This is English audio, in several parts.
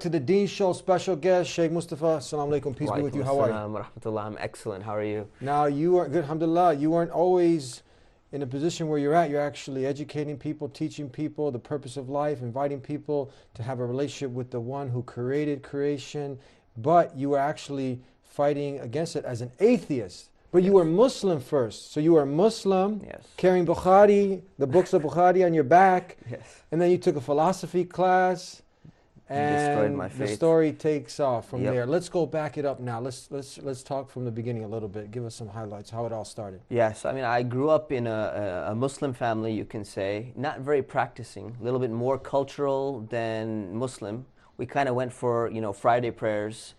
to the Deen Show special guest, Shaykh Mustafa. Assalamu alaikum. Peace be with you. How are you? Rahmatullah. I'm excellent. How are you? Now, you are good, alhamdulillah. You weren't always in a position where you're at. You're actually educating people, teaching people the purpose of life, inviting people to have a relationship with the one who created creation. But you were actually fighting against it as an atheist. But you were Muslim first. So you were Muslim, Yes. carrying Bukhari, the books of Bukhari on your back. Yes. And then you took a philosophy class. Destroyed And my the faith. story takes off from Yep. there. Let's go back it up now. Let's talk from the beginning a little bit. Give us some highlights, how it all started. Yes, I mean, I grew up in a Muslim family, you can say, not very practicing, a little bit more cultural than Muslim. We kind of went for, Friday prayers.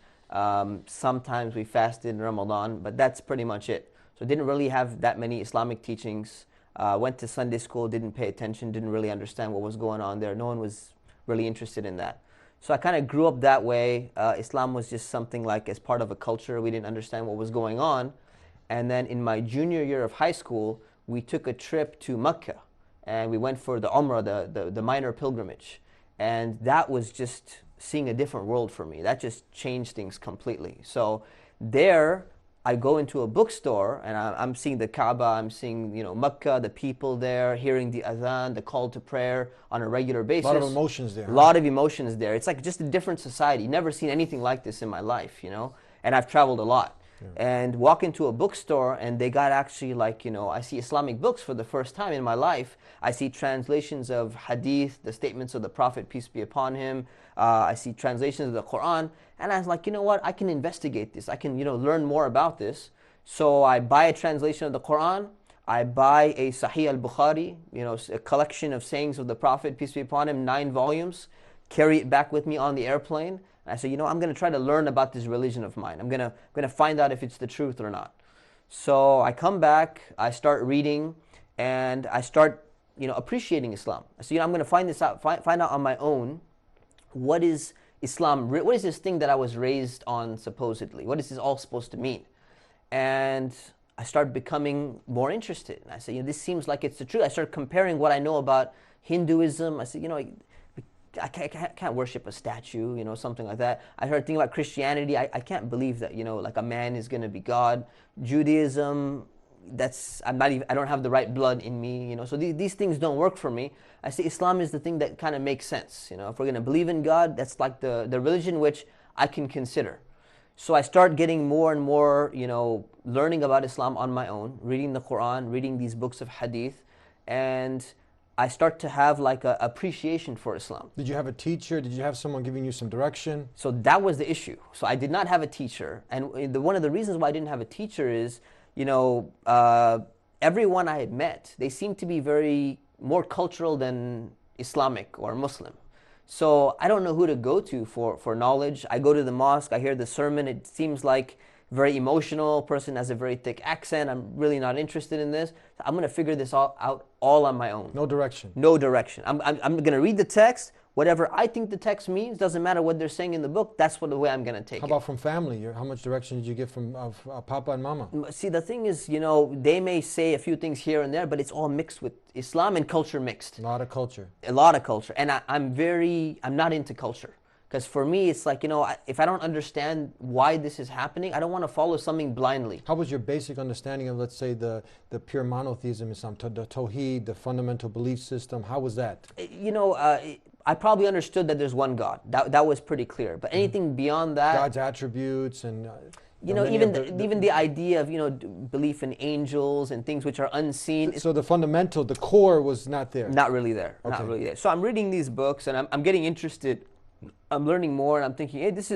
Sometimes we fasted in Ramadan, but that's pretty much it. So didn't really have that many Islamic teachings. Went to Sunday school, didn't pay attention, didn't really understand what was going on there. No one was really interested in that. So I kind of grew up that way. Islam was just something like as part of a culture. We didn't understand what was going on. And then in my junior year of high school, we took a trip to Mecca. And we went for the Umrah, the minor pilgrimage. And that was just seeing a different world for me. That just changed things completely. So there, I go into a bookstore and I'm seeing the Kaaba, I'm seeing Mecca, the people there, hearing the adhan, the call to prayer on a regular basis. A lot of emotions there. A lot of emotions there. It's like just a different society. Never seen anything like this in my life, And I've traveled a lot. Yeah. And walk into a bookstore and they got actually I see Islamic books for the first time in my life. I see translations of hadith, the statements of the Prophet, peace be upon him. I see translations of the Quran. And I was like, you know what, I can investigate this. I can, learn more about this. So I buy a translation of the Quran. I buy a Sahih al-Bukhari, a collection of sayings of the Prophet, peace be upon him, 9 volumes. Carry it back with me on the airplane. And I said, I'm going to try to learn about this religion of mine. I'm going to find out if it's the truth or not. So I come back, I start reading, and I start, appreciating Islam. I said, I'm going to find this out, find out on my own. What is Islam? What is this thing that I was raised on supposedly? What is this all supposed to mean? And I started becoming more interested. And I said, this seems like it's the truth. I started comparing what I know about Hinduism. I said, I can't worship a statue, something like that. I started thinking about Christianity. I can't believe that, like a man is going to be God. Judaism, I don't have the right blood in me, So these things don't work for me. I say Islam is the thing that kind of makes sense, If we're going to believe in God, that's like the religion which I can consider. So I start getting more and more, learning about Islam on my own, reading the Quran, reading these books of hadith, and I start to have like an appreciation for Islam. Did you have a teacher? Did you have someone giving you some direction? So that was the issue. So I did not have a teacher. And one of the reasons why I didn't have a teacher is, everyone I had met, they seemed to be very more cultural than Islamic or Muslim. So I don't know who to go to for knowledge. I go to the mosque, I hear the sermon, it seems like very emotional, person has a very thick accent, I'm really not interested in this. I'm going to figure this all out all on my own. No direction. No direction. I'm going to read the text. Whatever I think the text means, doesn't matter what they're saying in the book, that's the way I'm going to take it. How about from family? How much direction did you get from Papa and Mama? See, the thing is, they may say a few things here and there, but it's all mixed with Islam and culture mixed. A lot of culture. A lot of culture. And I'm not into culture. Because for me, it's like, if I don't understand why this is happening, I don't want to follow something blindly. How was your basic understanding of, let's say, the pure monotheism Islam, the Tawheed, the fundamental belief system? How was that? I probably understood that there's one God. That was pretty clear. But anything beyond that, God's attributes and even the idea of belief in angels and things which are unseen. So the fundamental, the core was not there. Not really there. Okay. Not really there. So I'm reading these books and I'm getting interested. I'm learning more and I'm thinking, hey, this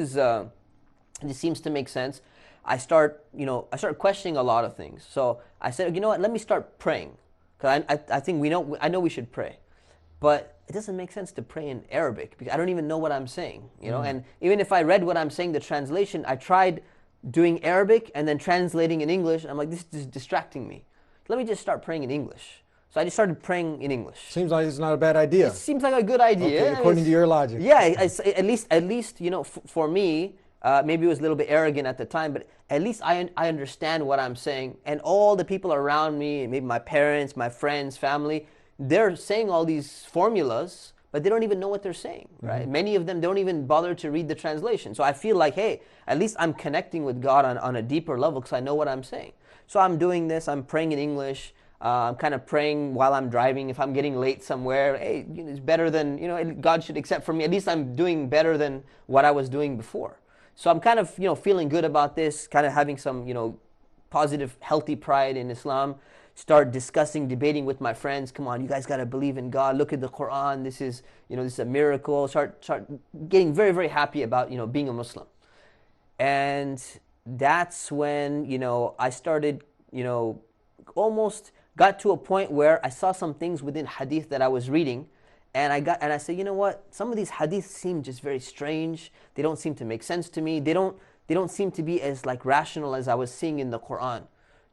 seems to make sense. I start questioning a lot of things. So I said, you know what? Let me start praying, because I know we should pray, but it doesn't make sense to pray in Arabic because I don't even know what I'm saying, And even if I read what I'm saying, the translation, I tried doing Arabic and then translating in English. I'm like, this is distracting me. Let me just start praying in English. So I just started praying in English. Seems like it's not a bad idea. It seems like a good idea. Okay, according to your logic. Yeah, at least for me, maybe it was a little bit arrogant at the time, but at least I understand what I'm saying. And all the people around me, maybe my parents, my friends, family, they're saying all these formulas, but they don't even know what they're saying, right? Many of them don't even bother to read the translation. So I feel like, hey, at least I'm connecting with God on a deeper level because I know what I'm saying. So I'm doing this, I'm praying in English. I'm kind of praying while I'm driving. If I'm getting late somewhere, hey, it's better than, God should accept from me. At least I'm doing better than what I was doing before. So I'm kind of, feeling good about this, kind of having some, positive, healthy pride in Islam. Start discussing, debating with my friends. Come on, you guys got to believe in God. Look at the Quran. This is a miracle. Start getting very, very happy about, being a Muslim. And that's when, I started, almost got to a point where I saw some things within hadith that I was reading, and I said, you know what? Some of these hadiths seem just very strange. They don't seem to make sense to me. They don't seem to be as like rational as I was seeing in the Quran.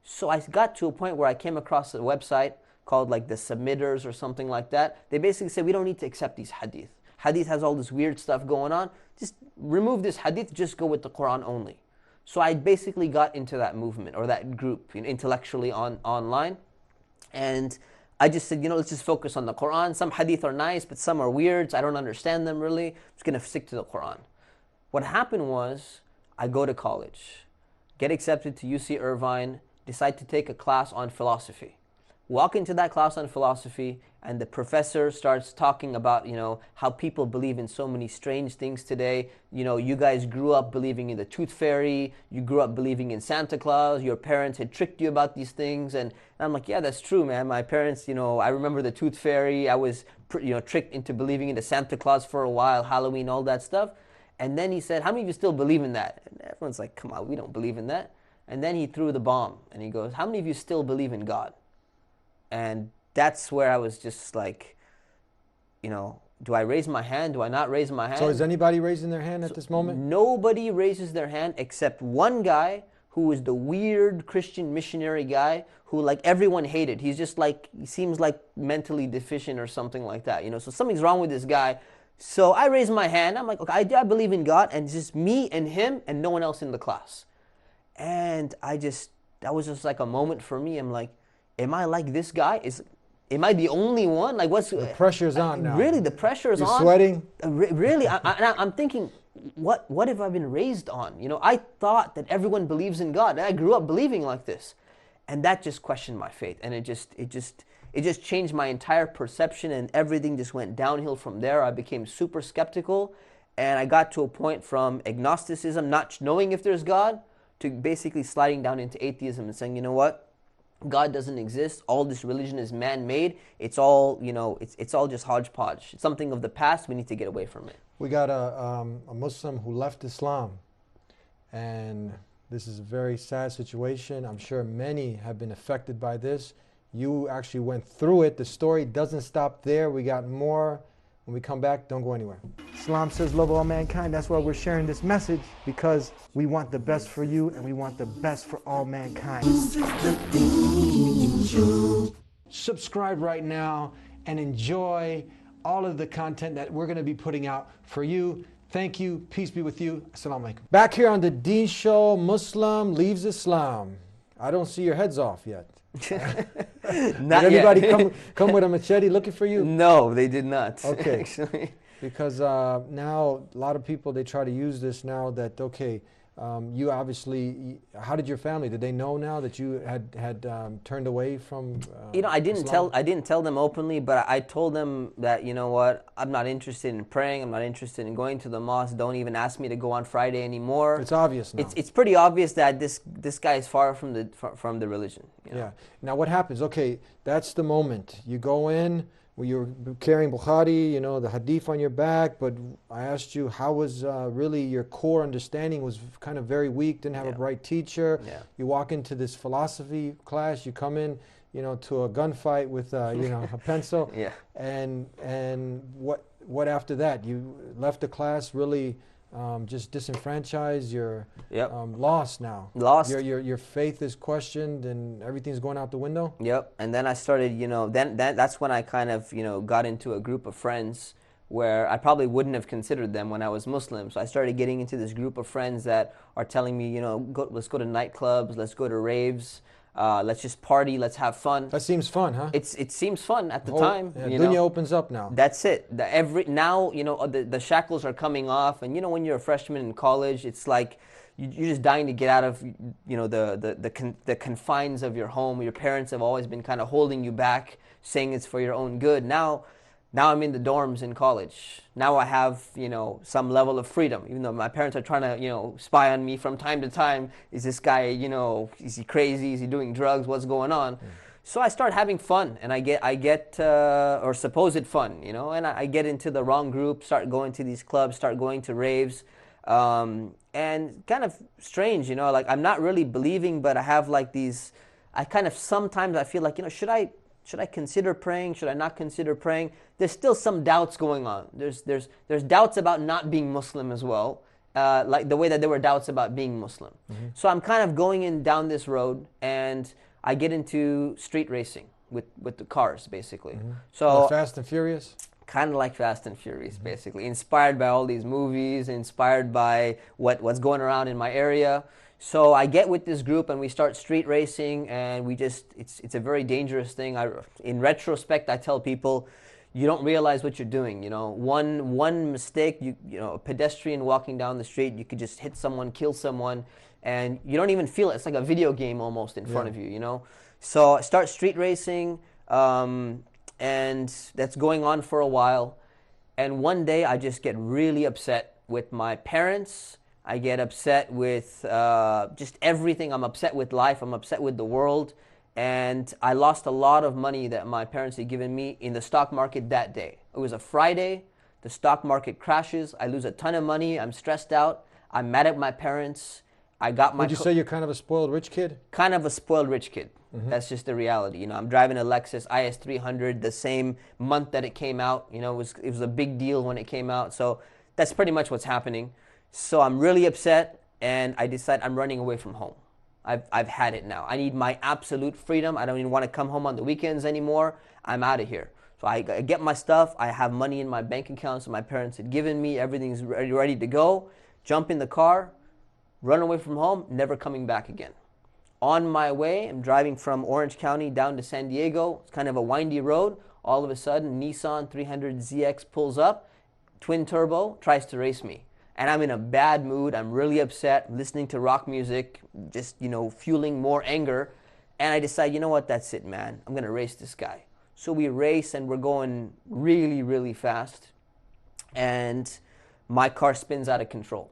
So I got to a point where I came across a website called like the Submitters or something like that. They basically said we don't need to accept these hadith. Hadith has all this weird stuff going on. Just remove this hadith. Just go with the Quran only. So I basically got into that movement or that group intellectually online. And I just said, let's just focus on the Quran. Some hadith are nice, but some are weird. So I don't understand them really. I'm just going to stick to the Quran. What happened was I go to college, get accepted to UC Irvine, decide to take a class on philosophy. Walk into that class on philosophy, and the professor starts talking about, how people believe in so many strange things today. You guys grew up believing in the tooth fairy. You grew up believing in Santa Claus. Your parents had tricked you about these things. And I'm like, yeah, that's true, man. My parents, I remember the tooth fairy. I was, tricked into believing in the Santa Claus for a while, Halloween, all that stuff. And then he said, how many of you still believe in that? And everyone's like, come on, we don't believe in that. And then he threw the bomb, and he goes, how many of you still believe in God? And that's where I was just like, do I raise my hand? Do I not raise my hand? So is anybody raising their hand at this moment? Nobody raises their hand except one guy who was the weird Christian missionary guy who like everyone hated. He's just like, he seems like mentally deficient or something like that. So something's wrong with this guy. So I raised my hand. I'm like, okay, I believe in God, and it's just me and him and no one else in the class. And that was just like a moment for me. I'm like, am I like this guy? Am I the only one? Like, what's the pressure's on now? Really, the pressure's on. You're sweating. Really, I'm thinking, what have I been raised on? I thought that everyone believes in God. I grew up believing like this, and that just questioned my faith, and it just changed my entire perception, and everything just went downhill from there. I became super skeptical, and I got to a point from agnosticism, not knowing if there's God, to basically sliding down into atheism and saying, you know what? God doesn't exist. All this religion is man-made. It's all, it's all just hodgepodge. It's something of the past. We need to get away from it. We got a Muslim who left Islam, and this is a very sad situation. I'm sure many have been affected by this. You actually went through it. The story doesn't stop there. We got more. When we come back, don't go anywhere. Islam says love all mankind. That's why we're sharing this message, because we want the best for you and we want the best for all mankind. Subscribe right now and enjoy all of the content that we're going to be putting out for you. Thank you. Peace be with you. Assalamu alaikum. Back here on the Deen Show, Muslim leaves Islam. I don't see your heads off yet. Not did anybody yet. come with a machete looking for you? No, they did not. Okay. Actually. Because now a lot of people, they try to use this now that, okay, you obviously, how did your family, did they know now that you had turned away from I didn't Islam? tell them openly, but I told them that, you know what, I'm not interested in praying, I'm not interested in going to the mosque, don't even ask me to go on Friday anymore. It's obvious now. It's pretty obvious that this guy is far from the religion. Yeah. Now what happens? Okay, that's the moment. You go in, well, you're carrying Bukhari, the hadith on your back, but I asked you, how was really your core understanding was kind of very weak, didn't have a bright teacher. Yeah. You walk into this philosophy class, you come in, to a gunfight with, a pencil. Yeah. And what after that? You left the class really just disenfranchised, you're lost now. Lost. Your faith is questioned and everything's going out the window? Yep. And then I started, that's when I kind of, got into a group of friends where I probably wouldn't have considered them when I was Muslim. So I started getting into this group of friends that are telling me, let's go to nightclubs, let's go to raves. Let's just party. Let's have fun. That seems fun, huh? It seems fun at the time. Yeah, You dunya know? opens up now. That's it. Now, you know, the shackles are coming off, and you know, when you're a freshman in college, it's like you're just dying to get out of, you know, the confines of your home. Your parents have always been kind of holding you back, saying it's for your own good. Now I'm in the dorms in college. Now I have, you know, some level of freedom, even though my parents are trying to, you know, spy on me from time to time. Is this guy, you know, is he crazy? Is he doing drugs? What's going on? So I start having fun, and I get or supposed fun, you know, and I get into the wrong group, start going to these clubs, start going to raves, and kind of strange, you know, like I'm not really believing, but I have like these, I kind of sometimes I feel like, you know, should I consider praying? Should I not consider praying? There's still some doubts going on. There's doubts about not being Muslim as well, like the way that there were doubts about being Muslim. So I'm kind of going down this road, and I get into street racing with the cars, basically. So Like Fast and Furious? kind of like Fast and Furious, basically. Inspired by all these movies, inspired by what's going around in my area. So I get with this group, and we start street racing, and we just, it's a very dangerous thing. In retrospect, I tell people, you don't realize what you're doing, you know. One mistake, you know, a pedestrian walking down the street, you could just hit someone, kill someone, and you don't even feel it. It's like a video game almost in front of you, you know. So I start street racing, and that's going on for a while. And one day I just get really upset with my parents. I get upset with just everything. I'm upset with life. I'm upset with the world. And I lost a lot of money that my parents had given me in the stock market that day. It was a Friday. The stock market crashes. I lose a ton of money. I'm stressed out. I'm mad at my parents. I got my... Would you say you're kind of a spoiled rich kid? Kind of a spoiled rich kid. That's just the reality. You know, I'm driving a Lexus IS 300 the same month that it came out. You know, it was a big deal when it came out. So that's pretty much what's happening. So I'm really upset, and I decide I'm running away from home. I've had it now. I need my absolute freedom. I don't even want to come home on the weekends anymore. I'm out of here. So I get my stuff. I have money in my bank account that my parents had given me. Everything's ready to go. Jump in the car, run away from home, never coming back again. On my way, I'm driving from Orange County down to San Diego. It's kind of a windy road. All of a sudden, Nissan 300ZX pulls up, twin turbo, tries to race me. And I'm in a bad mood. I'm really upset, listening to rock music, just, you know, fueling more anger. And I decide, you know what, that's it, man. I'm going to race this guy. So we race, and we're going really, really fast. And my car spins out of control.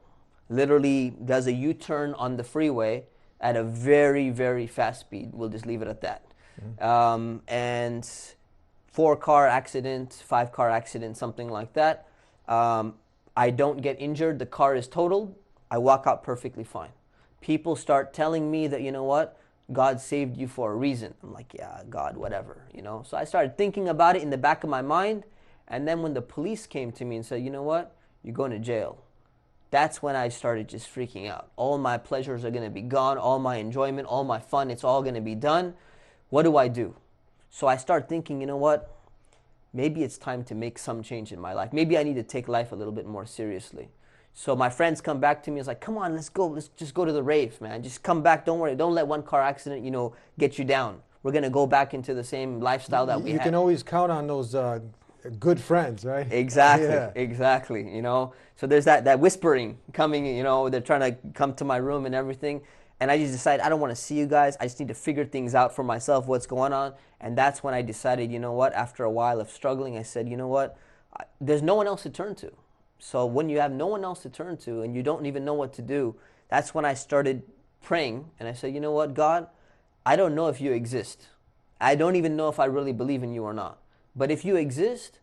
Literally does a U-turn on the freeway at a very, very fast speed. We'll just leave it at that. And 4-car accident, 5-car accident, something like that. I don't get injured. The car is totaled. I walk out perfectly fine. People start telling me that, you know what, God saved you for a reason. I'm like, yeah, God, whatever, you know. So I started thinking about it in the back of my mind. And then when the police came to me and said, you know what, you're going to jail. That's when I started just freaking out. All my pleasures are going to be gone. All my enjoyment, all my fun, it's all going to be done. What do I do? So I start thinking, you know what? Maybe it's time to make some change in my life. Maybe I need to take life a little bit more seriously. So my friends come back to me. It's like, come on, let's go. Let's just go to the rave, man. Just come back. Don't worry. Don't let one car accident, you know, get you down. We're going to go back into the same lifestyle that we had. You can always count on those good friends, right? Exactly, Yeah. exactly, you know. So there's that whispering coming, you know, they're trying to come to my room and everything. And I just decided, I don't want to see you guys. I just need to figure things out for myself, what's going on. And that's when I decided, you know what, after a while of struggling, I said, you know what, there's no one else to turn to. So when you have no one else to turn to and you don't even know what to do, that's when I started praying. And I said, you know what, God, I don't know if you exist. I don't even know if I really believe in you or not. But if you exist,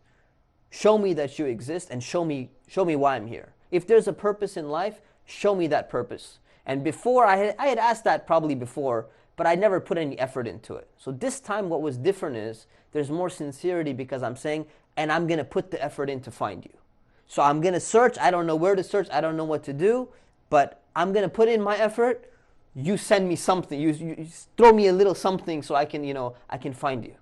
show me that you exist, and show me why I'm here. If there's a purpose in life, show me that purpose. And before, I had asked that probably before, but I never put any effort into it. So this time what was different is there's more sincerity, because I'm saying, and I'm going to put the effort in to find you. So I'm going to search. I don't know where to search. I don't know what to do, but I'm going to put in my effort. You send me something. You throw me a little something so I can, you know, I can find you.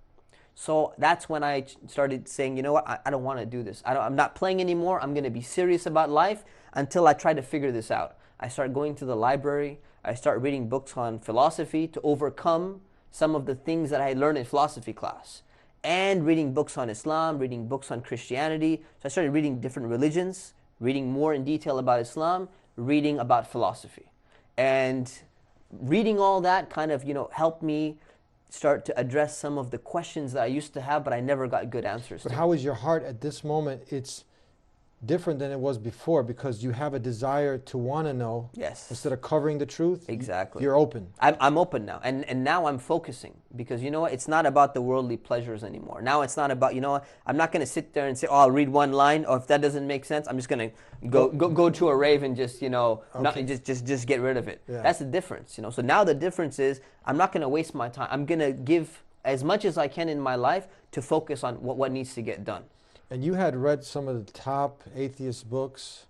So that's when I started saying, you know what, I don't want to do this. I'm not playing anymore. I'm going to be serious about life until I try to figure this out. I start going to the library. I start reading books on philosophy to overcome some of the things that I learned in philosophy class, and reading books on Islam, reading books on Christianity. So I started reading different religions, reading more in detail about Islam, reading about philosophy. And reading all that kind of, helped me start to address some of the questions that I used to have, but I never got good answers to. But how is your heart at this moment? It's different than it was before because you have a desire to want to know. Yes. Instead of covering the truth. Exactly. You're open. I'm open now. And now I'm focusing because you know what? It's not about the worldly pleasures anymore. Now it's not about, I'm not going to sit there and say, oh, I'll read one line, or if that doesn't make sense, I'm just going to go to a rave and just, not, just get rid of it. Yeah. That's the difference, So now the difference is I'm not going to waste my time. I'm going to give as much as I can in my life to focus on what needs to get done. And you had read some of the top atheist books.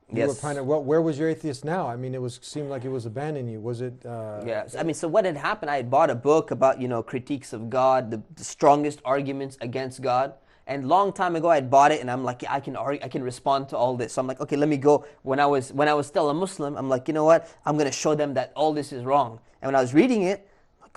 You Yes. where was your atheist now? I mean, seemed like it was abandoning you. Was it? Yeah. I mean, so what had happened? I had bought a book about critiques of God, the strongest arguments against God. And long time ago, I had bought it, and I'm like, yeah, I can respond to all this. So I'm like, okay, let me go. When I was still a Muslim, I'm like, you know what? I'm gonna show them that all this is wrong. And when I was reading it,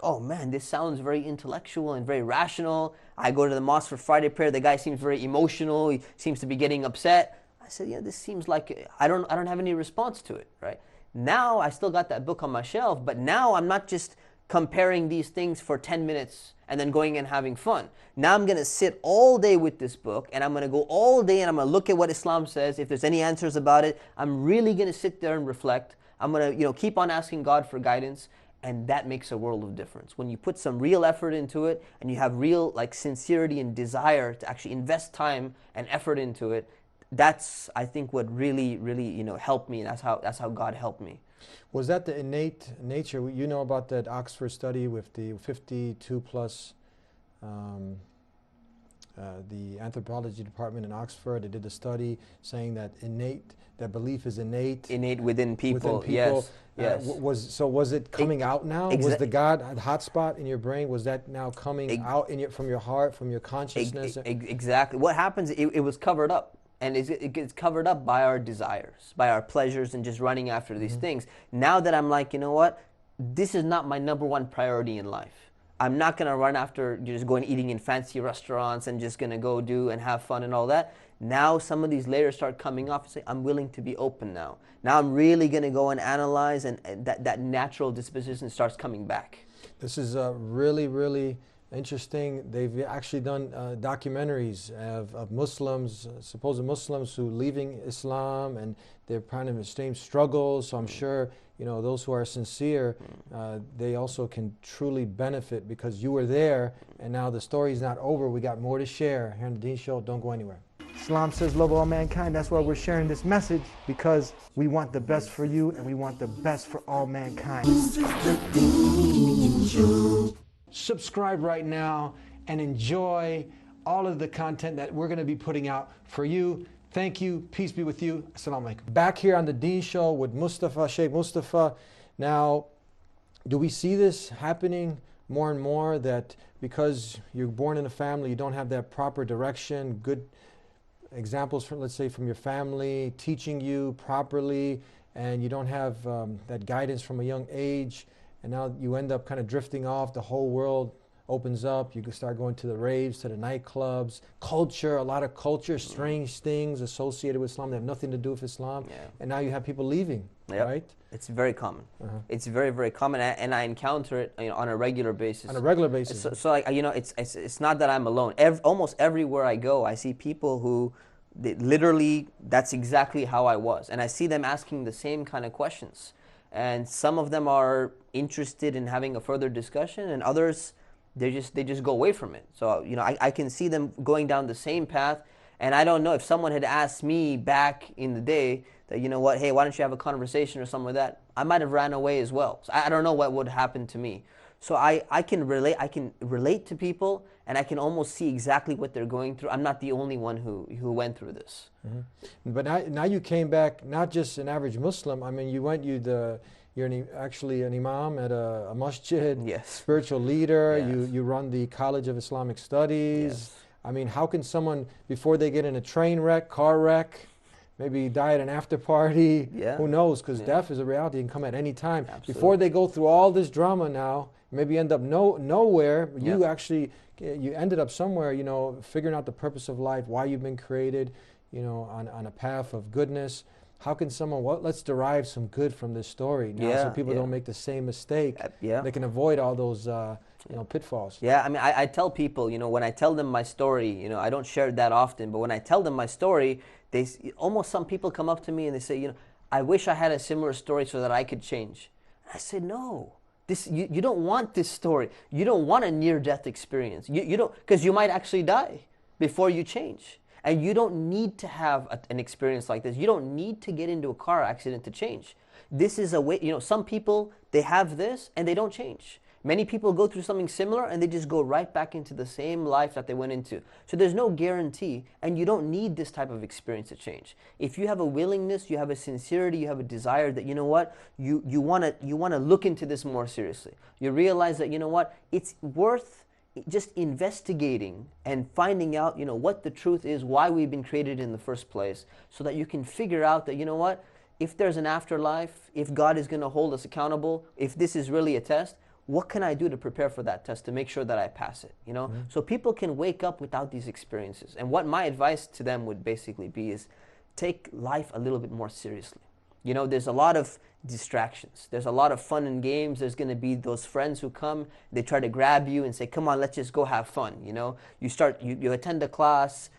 oh man, this sounds very intellectual and very rational. I go to the mosque for Friday prayer. The guy seems very emotional. He seems to be getting upset. I said, yeah, this seems like I don't have any response to it, right? Now I still got that book on my shelf, but now I'm not just comparing these things for 10 minutes and then going and having fun. Now I'm going to sit all day with this book, and I'm going to go all day and I'm going to look at what Islam says. If there's any answers about it, I'm really going to sit there and reflect. I'm going to keep on asking God for guidance. And that makes a world of difference. When you put some real effort into it and you have real sincerity and desire to actually invest time and effort into it, that's, I think, what really, really, helped me. And that's how God helped me. Was that the innate nature? You know about that Oxford study with the 52 plus, the anthropology department in Oxford. They did a study saying that that belief is innate within people. Yes. Yes. Was it coming out now? Was the God hotspot in your brain? Was that now coming out from your heart, from your consciousness? Exactly. What happens? It was covered up, and it gets covered up by our desires, by our pleasures, and just running after these things. Now that I'm like, you know what? This is not my number one priority in life. I'm not going to run after just going eating in fancy restaurants and just going to go do and have fun and all that. Now some of these layers start coming off and say, I'm willing to be open now. Now I'm really going to go and analyze, and that natural disposition starts coming back. This is really, really interesting. They've actually done documentaries of Muslims, supposed Muslims who leaving Islam, and they're kind of in the same struggles. So I'm sure those who are sincere, they also can truly benefit because you were there, and now the story's not over. We got more to share here on the Deen Show. Don't go anywhere. Islam says love all mankind. That's why we're sharing this message, because we want the best for you and we want the best for all mankind. Subscribe right now and enjoy all of the content that we're going to be putting out for you. Thank you. Peace be with you. Assalamu alaikum. Back here on the Deen Show with Shaykh Mustafa. Now, do we see this happening more and more, that because you're born in a family, you don't have that proper direction, good examples from, let's say, from your family teaching you properly, and you don't have that guidance from a young age, and now you end up kind of drifting off, the whole world opens up, you can start going to the raves, to the nightclubs, culture, a lot of culture, strange things associated with Islam that have nothing to do with Islam, and now you have people leaving, right? It's very common. It's very, very common, and I encounter it on a regular basis. On a regular basis. So like, it's not that I'm alone. Almost everywhere I go, I see people who, literally, that's exactly how I was, and I see them asking the same kind of questions. And some of them are interested in having a further discussion, and others, they just go away from it. So I can see them going down the same path, and I don't know if someone had asked me back in the day that, hey, why don't you have a conversation or something like that, I might have ran away as well. So I don't know what would happen to me. So I can relate to people, and I can almost see exactly what they're going through. I'm not the only one who went through this. But now you came back, not just an average Muslim. I mean, you're actually an imam at a masjid, spiritual leader. You run the College of Islamic Studies. I mean, how can someone, before they get in a train wreck, car wreck, maybe die at an after party. Yeah. Who knows? Because Yeah. death is a reality and come at any time. Absolutely. Before they go through all this drama now, maybe end up nowhere. You actually, you ended up somewhere, you know, figuring out the purpose of life, why you've been created, you know, on a path of goodness. How can someone, let's derive some good from this story now so people don't make the same mistake. They can avoid all those, you know, pitfalls. Yeah, I mean, I tell people, you know, when I tell them my story, you know, I don't share it that often, but when I tell them my story, almost some people come up to me and they say, you know, I wish I had a similar story so that I could change. I said, no. You don't want this story. You don't want a near-death experience. You don't, because you might actually die before you change. And you don't need to have an experience like this. You don't need to get into a car accident to change. This is a way, you know, some people, they have this and they don't change. Many people go through something similar and they just go right back into the same life that they went into. So there's no guarantee, and you don't need this type of experience to change. If you have a willingness, you have a sincerity, you have a desire that, you know what, you want to look into this more seriously. You realize that, you know what, it's worth just investigating and finding out, you know, what the truth is, why we've been created in the first place, so that you can figure out that, you know what, if there's an afterlife, if God is going to hold us accountable, if this is really a test, what can I do to prepare for that test to make sure that I pass it, you know? So people can wake up without these experiences. And what my advice to them would basically be is take life a little bit more seriously. You know, there's a lot of distractions. There's a lot of fun and games. There's going to be those friends who come, they try to grab you and say, come on, let's just go have fun, you know? You attend a class,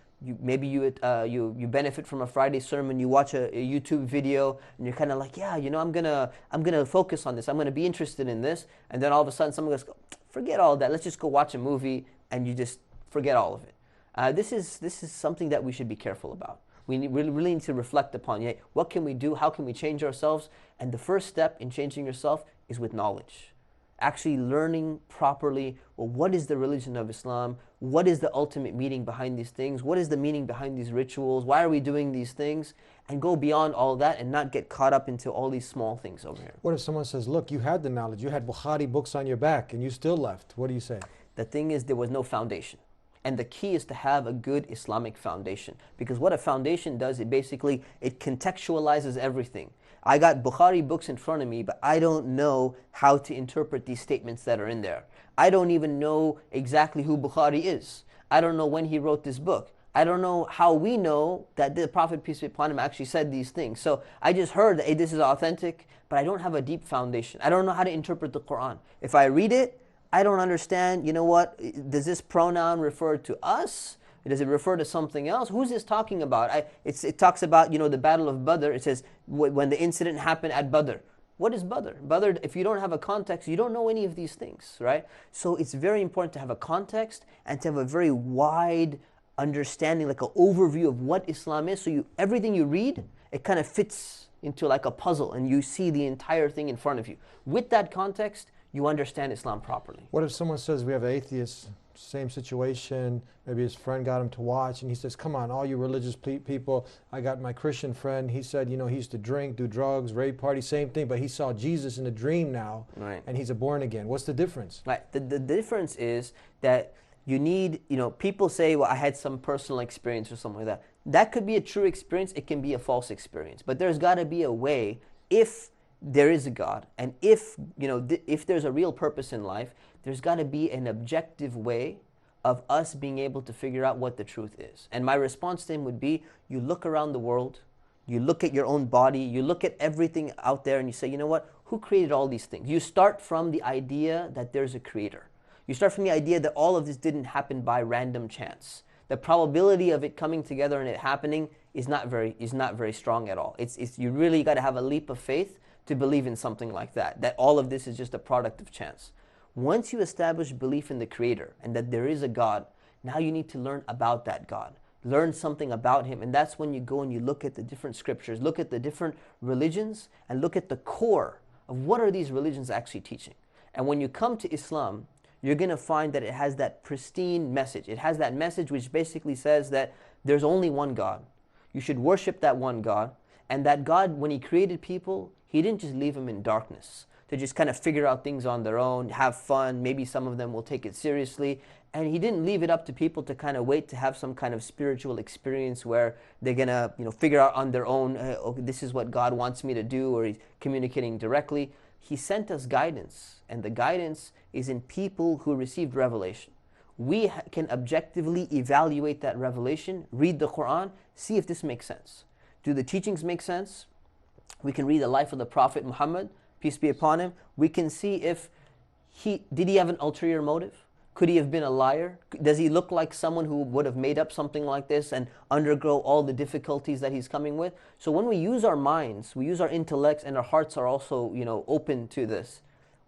maybe you benefit from a Friday sermon, you watch a YouTube video, and you're kind of like, yeah, you know, I'm gonna focus on this, I'm gonna be interested in this, and then all of a sudden someone goes, forget all that, let's just go watch a movie, and you just forget all of it. This is something that we should be careful about. We really need to reflect upon, yeah, what can we do, how can we change ourselves, and the first step in changing yourself is with knowledge. Actually learning properly, well, what is the religion of Islam? What is the ultimate meaning behind these things? What is the meaning behind these rituals? Why are we doing these things? And go beyond all that and not get caught up into all these small things over here. What if someone says, look, you had the knowledge, you had Bukhari books on your back, and you still left? What do you say? The thing is, there was no foundation. And the key is to have a good Islamic foundation. Because what a foundation does, it contextualizes everything. I got Bukhari books in front of me, but I don't know how to interpret these statements that are in there. I don't even know exactly who Bukhari is. I don't know when he wrote this book. I don't know how we know that the Prophet, peace be upon him, actually said these things. So I just heard that, hey, this is authentic, but I don't have a deep foundation. I don't know how to interpret the Quran. If I read it, I don't understand, you know what, does this pronoun refer to us? Does it refer to something else? Who's this talking about? It talks about, you know, the Battle of Badr. It says, when the incident happened at Badr. What is Badr? Badr, if you don't have a context, you don't know any of these things, right? So it's very important to have a context and to have a very wide understanding, like an overview of what Islam is. So everything you read, it kind of fits into like a puzzle, and you see the entire thing in front of you. With that context, you understand Islam properly. What if someone says, we have atheists, same situation, maybe his friend got him to watch, and he says, come on, all you religious people, I got my Christian friend, he said, you know, he used to drink, do drugs, rape party, same thing, but he saw Jesus in a dream now, right, and he's a born again. What's the difference? Right, the difference is that you need, you know, people say, well, I had some personal experience or something like that. That could be a true experience, it can be a false experience, but there's got to be a way, if there is a God, and if, you know, if there's a real purpose in life, there's got to be an objective way of us being able to figure out what the truth is. And my response to him would be, you look around the world, you look at your own body, you look at everything out there, and you say, you know what, who created all these things? You start from the idea that there's a creator. You start from the idea that all of this didn't happen by random chance. The probability of it coming together and it happening is not very strong at all. You really got to have a leap of faith to believe in something like that all of this is just a product of chance. Once you establish belief in the Creator and that there is a God, now you need to learn about that God. Learn something about Him, and that's when you go and you look at the different scriptures, look at the different religions, and look at the core of what are these religions actually teaching. And when you come to Islam, you're going to find that it has that pristine message. It has that message which basically says that there's only one God. You should worship that one God, and that God, when He created people, He didn't just leave them in darkness. to just kind of figure out things on their own, have fun. Maybe some of them will take it seriously. And he didn't leave it up to people to kind of wait to have some kind of spiritual experience where they're going to, figure out on their own, okay, this is what God wants me to do, or he's communicating directly. He sent us guidance, and the guidance is in people who received revelation. We can objectively evaluate that revelation, read the Quran, see if this makes sense. Do the teachings make sense? We can read the life of the Prophet Muhammad, peace be upon him. We can see if did he have an ulterior motive? Could he have been a liar? Does he look like someone who would have made up something like this and undergo all the difficulties that he's coming with? So when we use our minds, we use our intellects, and our hearts are also, open to this,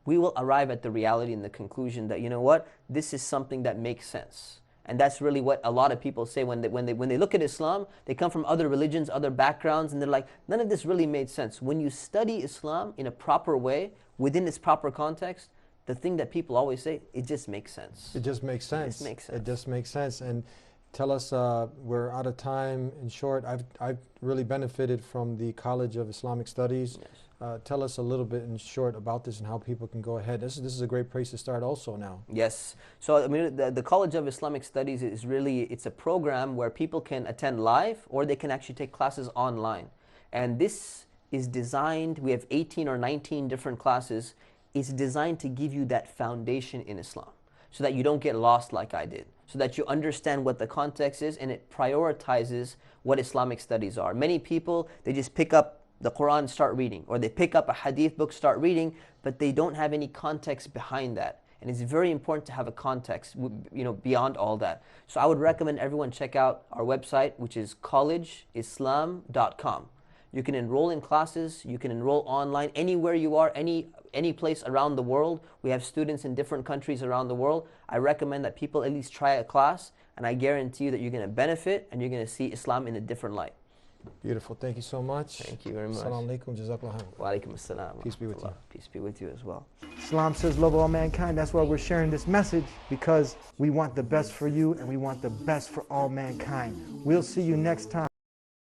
we will arrive at the reality and the conclusion that, this is something that makes sense. And that's really what a lot of people say when they look at Islam. They come from other religions, other backgrounds, and they're like, none of this really made sense. When you study Islam in a proper way, within its proper context, the thing that people always say, it just makes sense. It just makes sense. It just makes sense. It just makes sense. And tell us, we're out of time. In short, I've really benefited from the College of Islamic Studies. Yes. Tell us a little bit in short about this and how people can go ahead. This is a great place to start also now. Yes. So the College of Islamic Studies is really, it's a program where people can attend live, or they can actually take classes online. And this is designed, we have 18 or 19 different classes. It's designed to give you that foundation in Islam, so that you don't get lost like I did, so that you understand what the context is, and it prioritizes what Islamic studies are. Many people, they just pick up the Quran and start reading, or they pick up a hadith book, start reading, but they don't have any context behind that. And it's very important to have a context, beyond all that. So I would recommend everyone check out our website, which is collegeislam.com. You can enroll in classes, you can enroll online, anywhere you are, any place around the world. We have students in different countries around the world. I recommend that people at least try a class, and I guarantee you that you're going to benefit, and you're going to see Islam in a different light. Beautiful. Thank you so much. Thank you very much. Assalamu alaikum. Jazakallah. Wa alaikum assalam. Peace be with you. Peace be with you as well. Islam says love all mankind. That's why we're sharing this message, because we want the best for you and we want the best for all mankind. We'll see you next time.